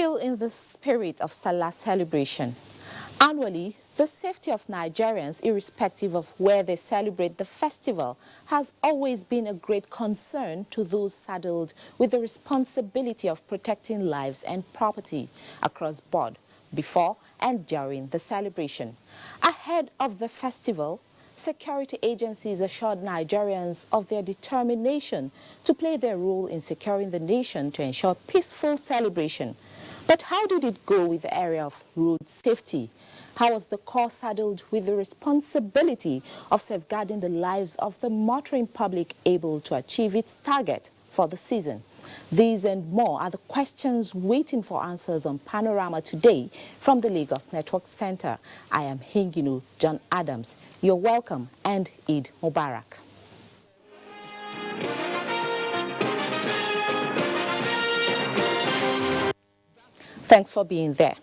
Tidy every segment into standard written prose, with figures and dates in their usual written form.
Still in the spirit of Salah celebration, annually, the safety of Nigerians, irrespective of where they celebrate the festival, has always been a great concern to those saddled with the responsibility of protecting lives and property across board before and during the celebration. Ahead of the festival, security agencies assured Nigerians of their determination to play their role in securing the nation to ensure peaceful celebration. But how did it go with the area of road safety? How was the corps saddled with the responsibility of safeguarding the lives of the motoring public able to achieve its target for the season? These and more are the questions waiting for answers on Panorama today from the Lagos Network Center. I am Hinginu John Adams. You're welcome and Eid Mubarak. Thanks for being there.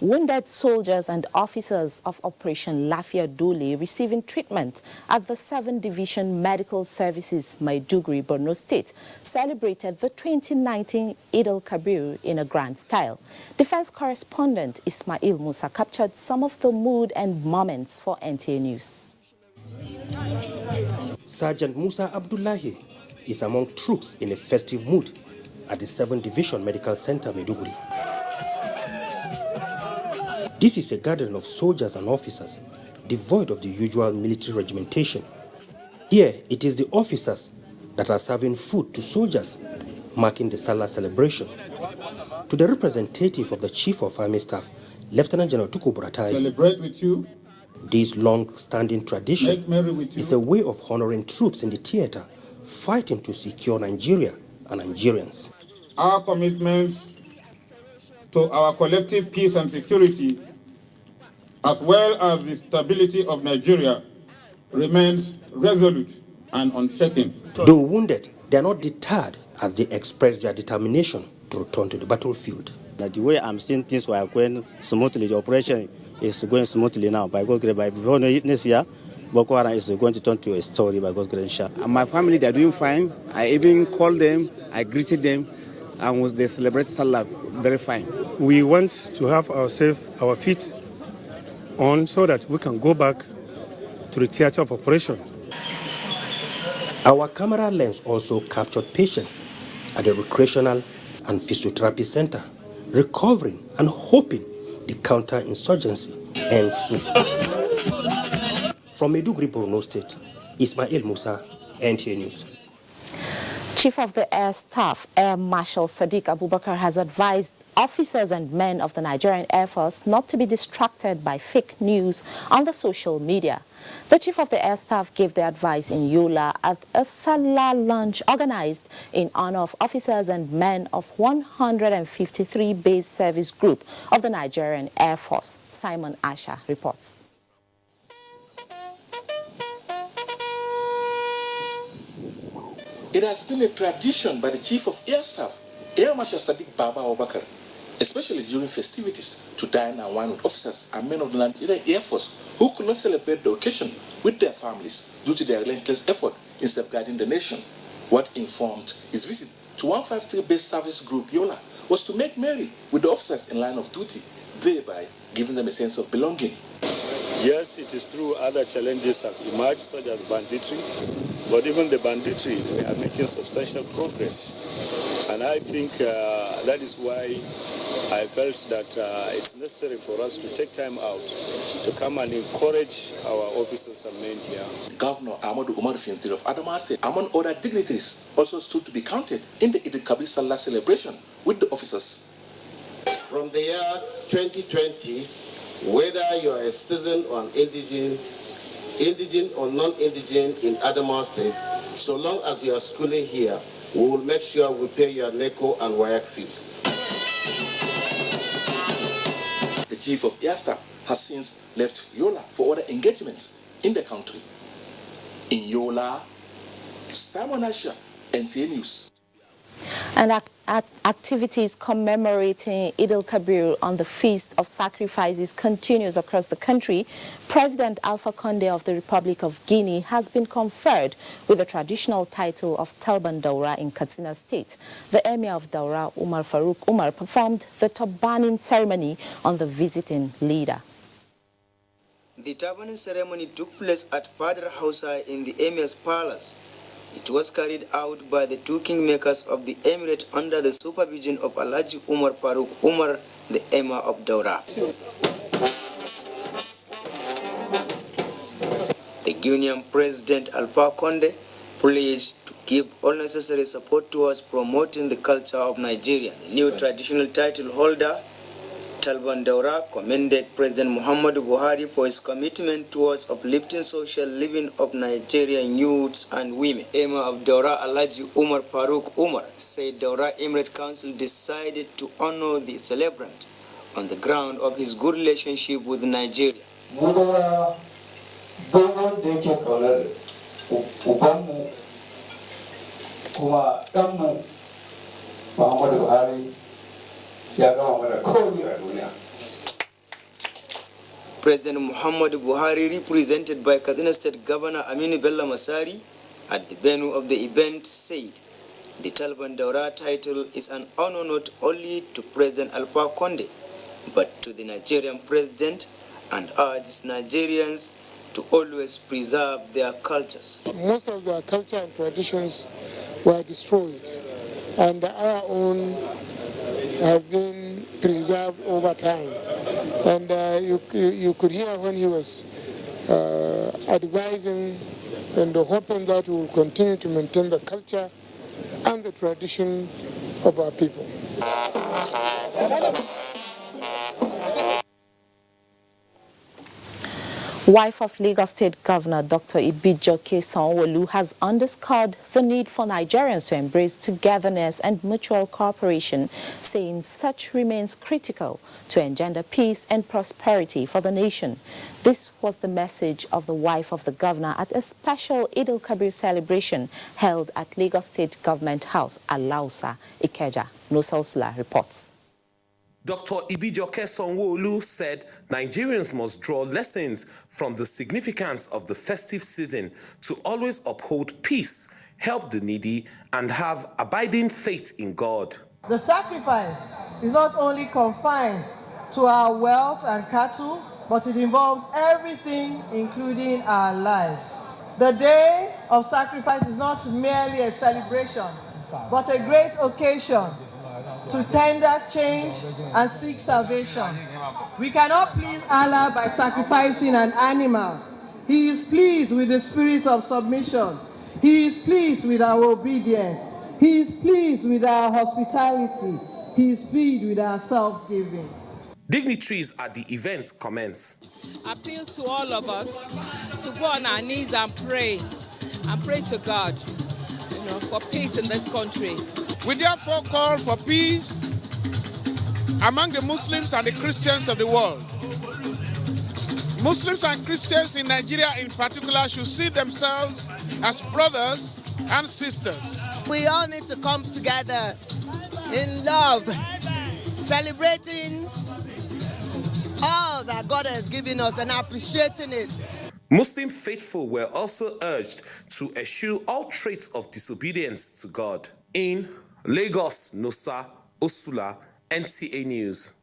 Wounded soldiers and officers of Operation Lafia Dole receiving treatment at the 7th Division Medical Services, Maiduguri, Borno State, celebrated the 2019 Eid al-Kabir in a grand style. Defense correspondent Ismail Musa captured some of the mood and moments for NTA News. Sergeant Musa Abdullahi is among troops in a festive mood at the 7th Division Medical Center, Maiduguri. This is a gathering of soldiers and officers, devoid of the usual military regimentation. Here, it is the officers that are serving food to soldiers, marking the Salah celebration. To the representative of the Chief of Army Staff, Lieutenant General Tuku Buratai, celebrate with you. This long-standing tradition is a way of honoring troops in the theater, fighting to secure Nigeria and Nigerians. Our commitment to our collective peace and security, as well as the stability of Nigeria, remains resolute and unshaken. Though wounded, they are not deterred as they express their determination to return to the battlefield. The way I'm seeing things were going smoothly, the operation is going smoothly now. By God's grace, by before next year, Boko Haram is going to turn to a story by God's grace. And my family, they're doing fine. I even called them, I greeted them, and they celebrate Salah very fine. We want to have our feet on so that we can go back to the theater of operation. Our camera lens also captured patients at the recreational and physiotherapy center, recovering and hoping the counter-insurgency ends soon. From Maiduguri, Borno State, Ismail Musa, NTA News. Chief of the Air Staff, Air Marshal Sadiq Abubakar, has advised officers and men of the Nigerian Air Force not to be distracted by fake news on the social media. The Chief of the Air Staff gave the advice in Yola at a Salah lunch organized in honor of officers and men of 153 Base Service Group of the Nigerian Air Force. Simon Asha reports. It has been a tradition by the Chief of Air Staff, Air Marshal Sadiq Baba Abubakar, especially during festivities, to dine and wine with officers and men of the Nigerian Air Force who could not celebrate the occasion with their families due to their relentless effort in safeguarding the nation. What informed his visit to 153 Base Service Group Yola was to make merry with the officers in line of duty, thereby giving them a sense of belonging. Yes, it is true other challenges have emerged, such as banditry, but even the banditry, we are making substantial progress. And I think that is why I felt that it's necessary for us to take time out to come and encourage our officers and men here. Governor Ahmadu Umar Fintiri of Adamawa State, among other dignitaries, also stood to be counted in the Eid al-Kabir Salah celebration with the officers. From the year 2020, whether you are a citizen or an indigent or non-indigent in Adamawa State, so long as you are schooling here, we will make sure we pay your NECO and WIAC fees. The Chief of Air Staff has since left Yola for other engagements in the country. In Yola, Simon Asha, NTA News. And activities commemorating Eid al-Kabir on the Feast of Sacrifices continues across the country. President Alpha Condé of the Republic of Guinea has been conferred with the traditional title of Talban Daura in Katsina State. The Emir of Daura, Umar Farouk Umar, performed the turbaning ceremony on the visiting leader. The turbaning ceremony took place at Padra Hausa in the Emir's palace. It was carried out by the two kingmakers of the emirate under the supervision of Alhaji Umar Farouk Umar, the Emir of Daura. The Guinean President Alpha Condé pledged to give all necessary support towards promoting the culture of Nigeria. The new traditional title holder, Talban Daura, commended President Muhammadu Buhari for his commitment towards uplifting social living of Nigerian youths and women. Emir of Daura, Alhaji Umar Farouk Umar, said Daura Emirate Council decided to honor the celebrant on the ground of his good relationship with Nigeria. President Muhammadu Buhari, represented by Katsina State Governor Aminu Bello Masari at the venue of the event, said the Talban Daura title is an honor not only to President Alpha Condé but to the Nigerian president, and urges Nigerians to always preserve their cultures. Most of their culture and traditions were destroyed, and our own have been preserved over time. And you could hear when he was advising and hoping that we will continue to maintain the culture and the tradition of our people. Wife of Lagos State Governor Dr. Ibijoke Sanwo-Olu has underscored the need for Nigerians to embrace togetherness and mutual cooperation, saying such remains critical to engender peace and prosperity for the nation. This was the message of the wife of the governor at a special Eid al-Kabir celebration held at Lagos State Government House, Alausa, Ikeja. Nosa Osula reports. Dr. Ibijoke Sanwo-Olu said Nigerians must draw lessons from the significance of the festive season to always uphold peace, help the needy, and have abiding faith in God. The sacrifice is not only confined to our wealth and cattle, but it involves everything, including our lives. The day of sacrifice is not merely a celebration, but a great occasion to tender change and seek salvation. We cannot please Allah by sacrificing an animal. He is pleased with the spirit of submission. He is pleased with our obedience. He is pleased with our hospitality. He is pleased with our self-giving. Dignitaries at the event comments. Appeal to all of us to go on our knees and pray to God, for peace in this country. We therefore call for peace among the Muslims and the Christians of the world. Muslims and Christians in Nigeria in particular should see themselves as brothers and sisters. We all need to come together in love, celebrating all that God has given us and appreciating it. Muslim faithful were also urged to eschew all traits of disobedience to God. In Lagos, Nosa Osula, NTA News.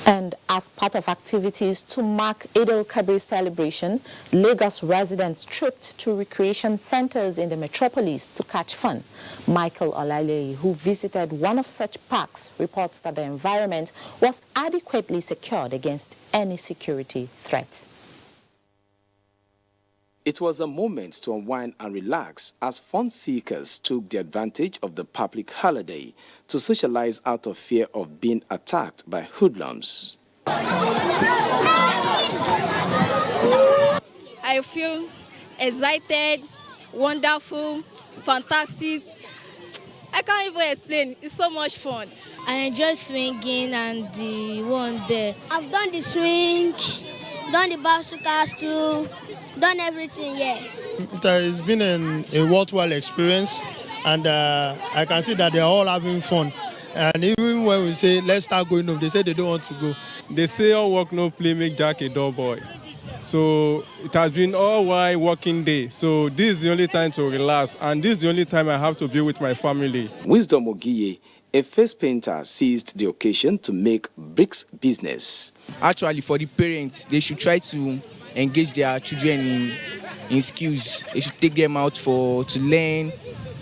And as part of activities to mark Eid al-Kabir celebration, Lagos residents trooped to recreation centers in the metropolis to catch fun. Michael Olaile, who visited one of such parks, reports that the environment was adequately secured against any security threat. It was a moment to unwind and relax as fun seekers took the advantage of the public holiday to socialize out of fear of being attacked by hoodlums. I feel excited, wonderful, fantastic. I can't even explain. It's so much fun. I enjoy swinging and the one there. I've done the swing, done the bazookas too. Done everything, yeah. It has been a worthwhile experience and I can see that they are all having fun. And even when we say, let's start going home, they say they don't want to go. They say all work, no play, make Jack a dull boy. So it has been all while working day. So this is the only time to relax, and this is the only time I have to be with my family. Wisdom Ogiye, a face painter, seized the occasion to make bricks business. Actually, for the parents, they should try to engage their children in skills. They should take them out to learn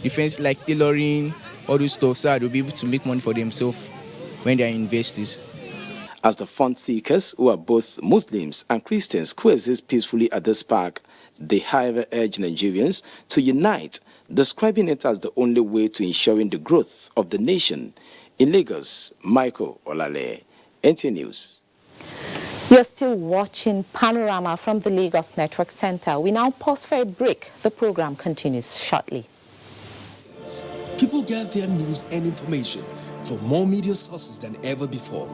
defense like tailoring, all those stuff, so they'll be able to make money for themselves when they are investors. As the fun seekers, who are both Muslims and Christians, coexist peacefully at this park, they however urge Nigerians to unite, describing it as the only way to ensuring the growth of the nation. In Lagos, Michael Olale, NTA News. You're still watching Panorama from the Lagos Network Center. We now pause for a break. The program continues shortly. People get their news and information from more media sources than ever before.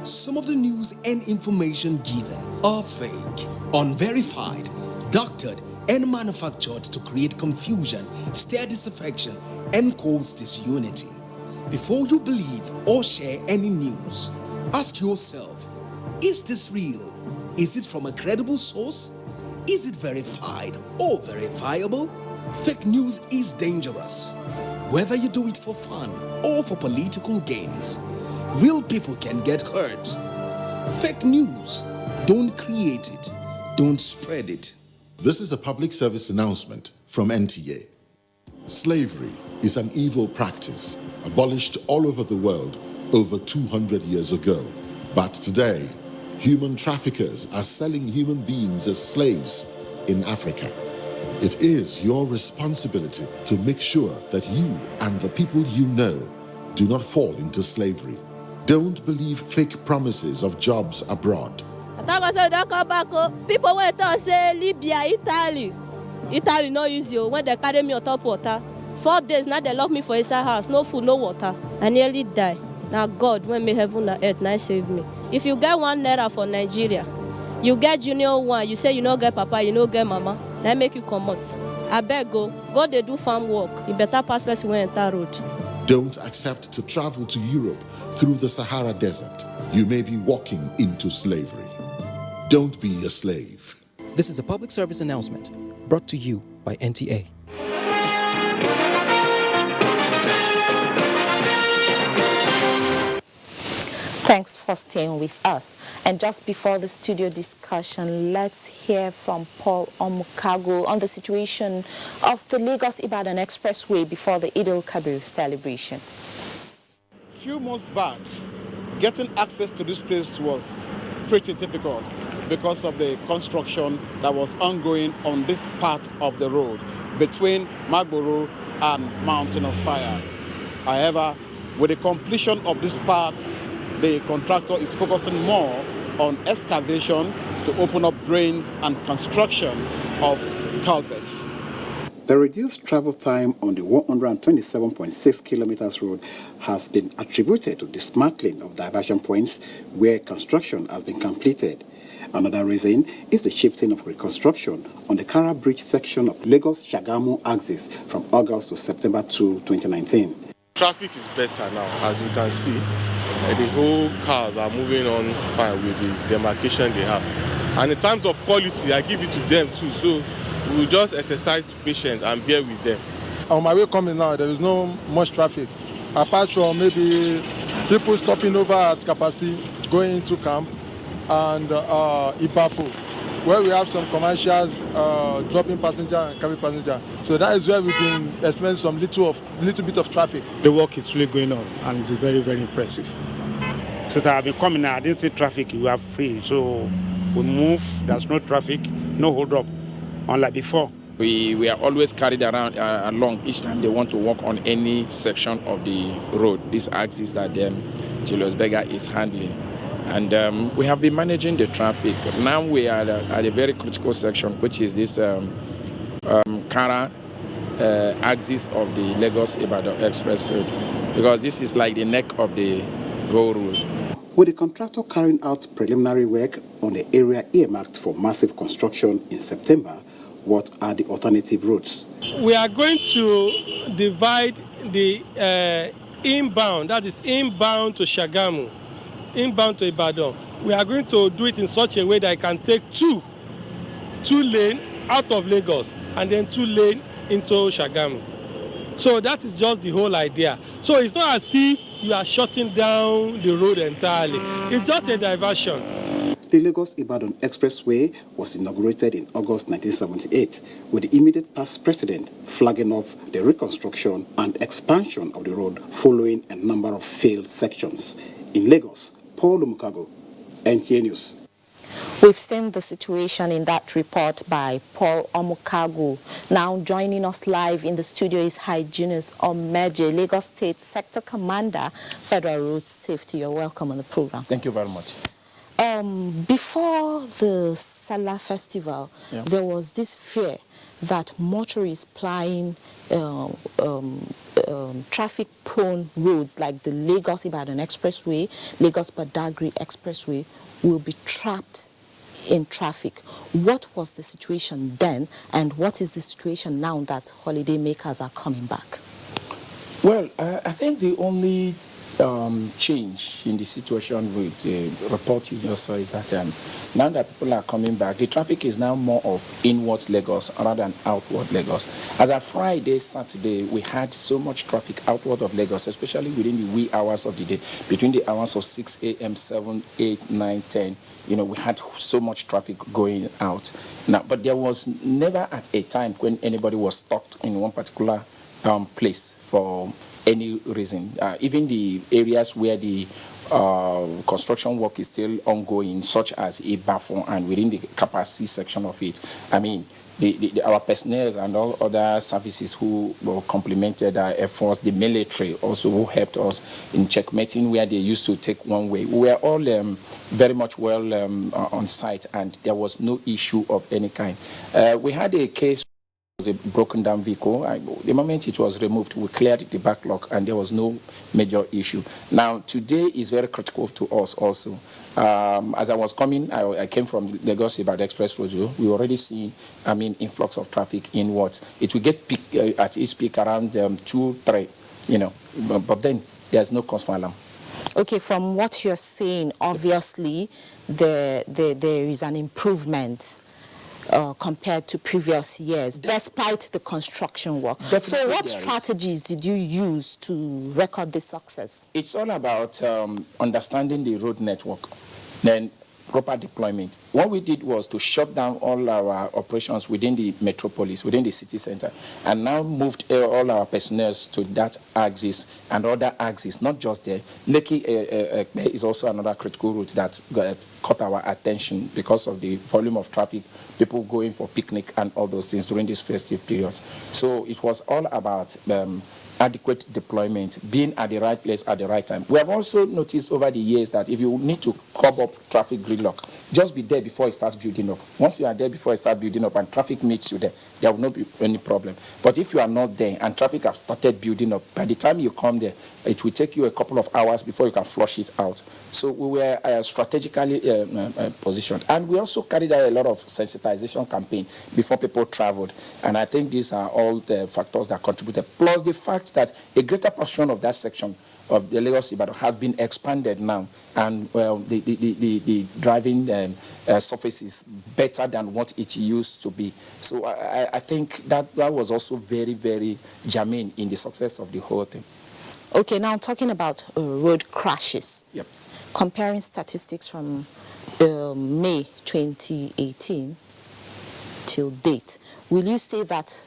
Some of the news and information given are fake, unverified, doctored, and manufactured to create confusion, stir disaffection, and cause disunity. Before you believe or share any news, ask yourself, is this real? Is it from a credible source? Is it verified or verifiable? Fake news is dangerous. Whether you do it for fun or for political gains, real people can get hurt. Fake news, don't create it, don't spread it. This is a public service announcement from NTA. Slavery is an evil practice abolished all over the world over 200 years ago. But today, human traffickers are selling human beings as slaves in Africa. It is your responsibility to make sure that you and the people you know do not fall into slavery. Don't believe fake promises of jobs abroad. People went to say Libya, Italy. Italy no use you when they carry me on top water. 4 days now they lock me for inside house, no food, no water. I nearly die. Now God, when me heaven and earth, now save me. If you get 1 naira for Nigeria, you get junior one, you say you no get papa, you no get mama, now make you come out. I beg go they do farm work. You better pass person when enter road. Don't accept to travel to Europe through the Sahara Desert. You may be walking into slavery. Don't be a slave. This is a public service announcement brought to you by NTA. Thanks for staying with us. And just before the studio discussion, let's hear from Paul Omukago on the situation of the Lagos-Ibadan Expressway before the Eid al-Kabir celebration. Few months back, getting access to this place was pretty difficult because of the construction that was ongoing on this part of the road between Magboro and Mountain of Fire. However, with the completion of this part, the contractor is focusing more on excavation to open up drains and construction of culverts. The reduced travel time on the 127.6 kilometers road has been attributed to dismantling of diversion points where construction has been completed. Another reason is the shifting of reconstruction on the Kara Bridge section of Lagos-Shagamu axis from August to September 2, 2019. Traffic is better now, as you can see. The whole cars are moving on fine with the demarcation they have. And in terms of quality, I give it to them too. So we'll just exercise patience and bear with them. On my way coming now, there is no much traffic. Apart from maybe people stopping over at Kapasi, going into camp, and Ibafu, where we have some commercials dropping passenger and carrying passenger. So that is where we've been experiencing some little bit of traffic. The work is really going on and it's very, very impressive. Since I've been coming now, I didn't see traffic, you are free. So we move, there's no traffic, no hold up, unlike before. We are always carried around along each time they want to walk on any section of the road. This axis that Julius Berger is handling. And we have been managing the traffic. Now we are at a very critical section, which is this Kara axis of the Lagos-Ibadan Express Road, because this is like the neck of the whole road. With the contractor carrying out preliminary work on the area earmarked for massive construction in September, What are the alternative routes? We are going to divide the inbound, that is inbound to Shagamu, inbound to Ibadan. We are going to do it in such a way that I can take two lanes out of Lagos and then 2 lanes into Shagamu. So that is just the whole idea. So it's not as if you are shutting down the road entirely. It's just a diversion. The Lagos-Ibadan Expressway was inaugurated in August 1978, with the immediate past president flagging off the reconstruction and expansion of the road following a number of failed sections. In Lagos, Paul Umukago, NTA News. We've seen the situation in that report by Paul Omukago. Now joining us live in the studio is Hyginus Omeje, Lagos State Sector Commander, Federal Road Safety. You're welcome on the program. Thank you very much. Before the Salah Festival, there was this fear that motorists plying traffic-prone roads like the Lagos-Ibadan Expressway, Lagos-Badagry Expressway will be trapped in traffic. What was the situation then, and what is the situation now that holiday makers are coming back? Well, I think the only change in the situation with the report you just saw is that now that people are coming back, the traffic is now more of inward Lagos rather than outward Lagos. As of Friday, Saturday, we had so much traffic outward of Lagos, especially within the wee hours of the day, between the hours of 6 a.m., 7, 8, 9, 10. You know, we had so much traffic going out. Now, but there was never at a time when anybody was stuck in one particular place for any reason. Even the areas where the construction work is still ongoing, such as Ibafon and within the capacity section of it, I mean, our personnel and all other services who complemented our efforts, the military also who helped us in checkmating where they used to take one way. We were all very much well on site, and there was no issue of any kind. We had a case. Was a broken down vehicle. The moment it was removed, we cleared the backlog and there was no major issue. Now, today is very critical to us also. As I was coming, I came from Lagos Ibadan Express Road. We already see, influx of traffic inwards. It will get peak, at its peak around 2, 3, but then there's no cause for alarm. Okay, from what you're saying, obviously there is an improvement compared to previous years, despite the construction work. So what strategies did you use to record this success? It's all about understanding the road network, then proper deployment. What we did was to shut down all our operations within the metropolis, within the city center, and now moved all our personnel to that axis and other axis, not just there. Lekki is also another critical route that caught our attention because of the volume of traffic, people going for picnic and all those things during this festive period. So it was all about adequate deployment, being at the right place at the right time. We have also noticed over the years that if you need to curb up traffic gridlock, just be there before it starts building up. Once you are there before it starts building up and traffic meets you there will not be any problem. But if you are not there and traffic has started building up, by the time you come there, it will take you a couple of hours before you can flush it out. So we were strategically positioned. And we also carried out a lot of sensitization campaign before people traveled. And I think these are all the factors that contributed. Plus the fact that a greater portion of that section of the Lagos Ibadan has been expanded now, and the driving surface is better than what it used to be. So I think that was also very, very germane in the success of the whole thing. Okay, now talking about road crashes. Yep. Comparing statistics from May 2018 till date, will you say that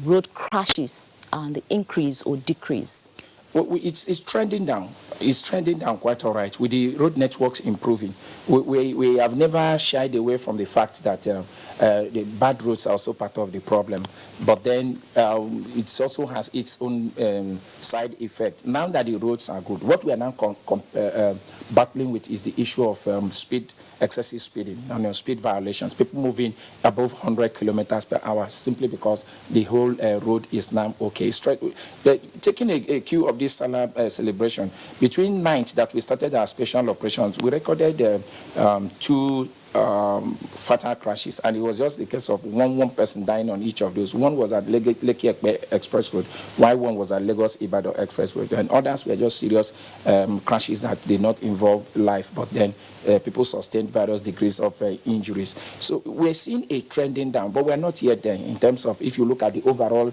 road crashes are on the increase or decrease? Well, it's trending down. It's trending down quite all right with the road networks improving. We have never shied away from the fact that the bad roads are also part of the problem. But then it also has its own side effect. Now that the roads are good, what we are now battling with is the issue of excessive speeding and speed violations. People moving above 100 kilometers per hour simply because the whole road is now okay. Taking a cue of this Salah celebration, between 9th that we started our special operations, we recorded 2 fatal crashes, and it was just the case of one person dying on each of those. One was at Lekki Ekpe Express Road, while one was at Lagos Ibadan Express Road, and others were just serious crashes that did not involve life, but then people sustained various degrees of injuries. So we're seeing a trending down, but we're not yet there in terms of, if you look at the overall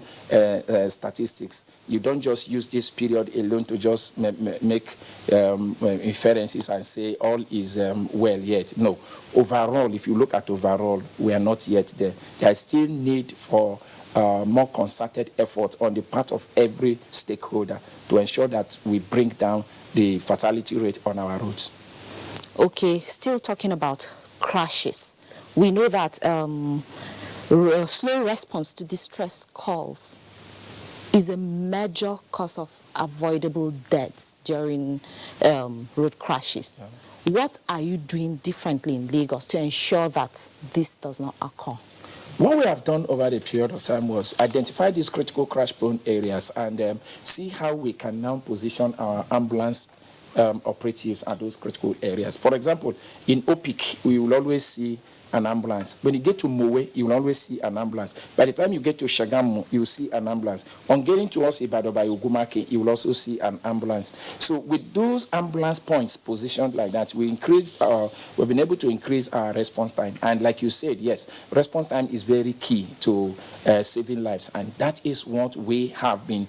statistics, you don't just use this period alone to just make inferences and say all is well yet. No, overall, if you look at overall, we are not yet there. There is still need for more concerted effort on the part of every stakeholder to ensure that we bring down the fatality rate on our roads. Okay, still talking about crashes. We know that slow response to distress calls is a major cause of avoidable deaths during road crashes. Yeah. What are you doing differently in Lagos to ensure that this does not occur? What we have done over the period of time was identify these critical crash-prone areas and see how we can now position our ambulance operatives at those critical areas. For example, in OPIC, we will always see an ambulance. When you get to Mowe, you will always see an ambulance. By the time you get to Shagamu, you will see an ambulance. On getting to us Ibadan by Ogumake, you will also see an ambulance. So with those ambulance points positioned like that, we've been able to increase our response time. And like you said, yes, response time is very key to saving lives. And that is what we have been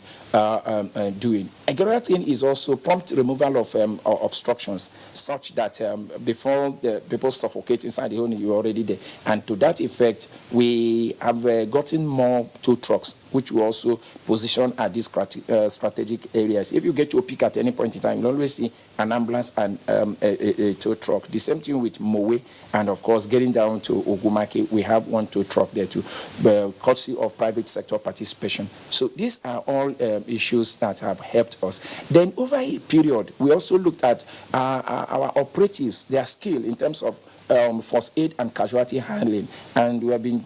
doing. A great thing is also prompt removal of obstructions, such that before the people suffocate inside the hole, you're already there. And to that effect, we have gotten more tow trucks, which we also position at these strategic areas. If you get to a peak at any point in time, you'll always see an ambulance and a tow truck. The same thing with Mowe, and of course, getting down to Ogumake, we have one tow truck there too, courtesy of private sector participation. So these are all issues that have helped us. Then over a period, we also looked at our operatives, their skill in terms of first aid and casualty handling, and we have been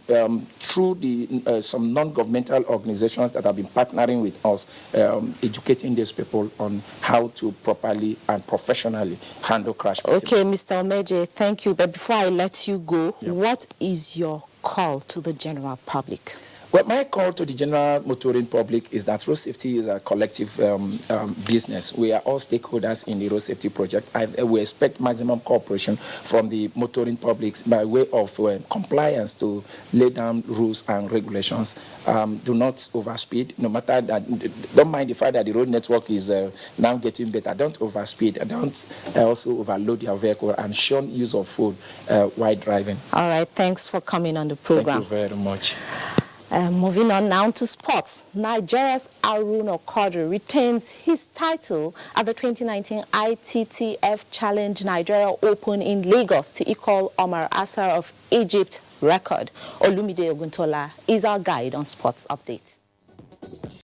through the some non-governmental organizations that have been partnering with us, educating these people on how to properly and professionally handle crash victims. Okay, Mr. Omeje, thank you. But before I let you go, what is your call to the general public? Well, my call to the general motoring public is that road safety is a collective business. We are all stakeholders in the road safety project. We expect maximum cooperation from the motoring publics by way of compliance to lay down rules and regulations. Do not overspeed, no matter that. Don't mind the fact that the road network is now getting better. Don't overspeed. Don't also overload your vehicle, and shun use of food while driving. All right. Thanks for coming on the program. Thank you very much. Moving on now to sports. Nigeria's Arun Okodu retains his title at the 2019 ITTF Challenge Nigeria Open in Lagos to equal Omar Assar of Egypt record. Olumide Oguntola is our guide on sports update.